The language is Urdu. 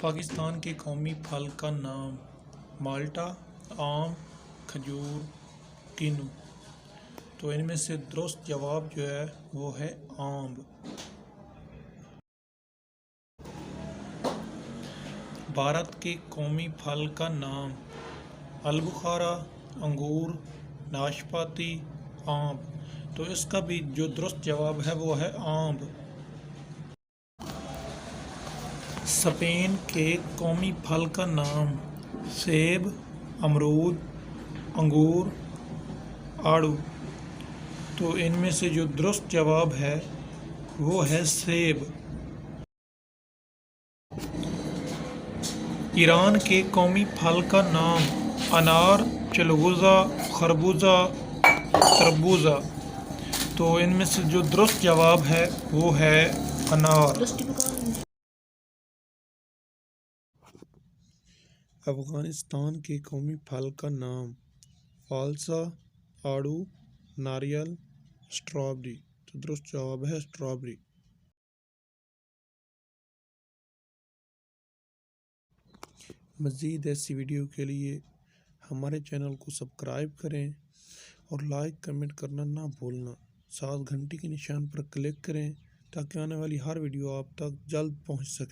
پاکستان کے قومی پھل کا نام مالٹا، آم، کھجور، کینو۔ تو ان میں سے درست جواب جو ہے وہ ہے آم۔ بھارت کے قومی پھل کا نام البخارا، انگور، ناشپاتی، آم۔ تو اس کا بھی جو درست جواب ہے وہ ہے آم۔ اسپین کے قومی پھل کا نام سیب، امرود، انگور، آڑو۔ تو ان میں سے جو درست جواب ہے وہ ہے سیب۔ ایران کے قومی پھل کا نام انار، چلغوزہ، خربوزہ، تربوزہ۔ تو ان میں سے جو درست جواب ہے وہ ہے انار۔ افغانستان کے قومی پھل کا نام فالسا، آڑو، ناریل، اسٹرابیری۔ تو درست جواب ہے اسٹرابیری۔ مزید ایسی ویڈیو کے لیے ہمارے چینل کو سبسکرائب کریں اور لائک کمنٹ کرنا نہ بھولنا۔ ساتھ گھنٹی کے نشان پر کلک کریں تاکہ آنے والی ہر ویڈیو آپ تک جلد پہنچ سکے۔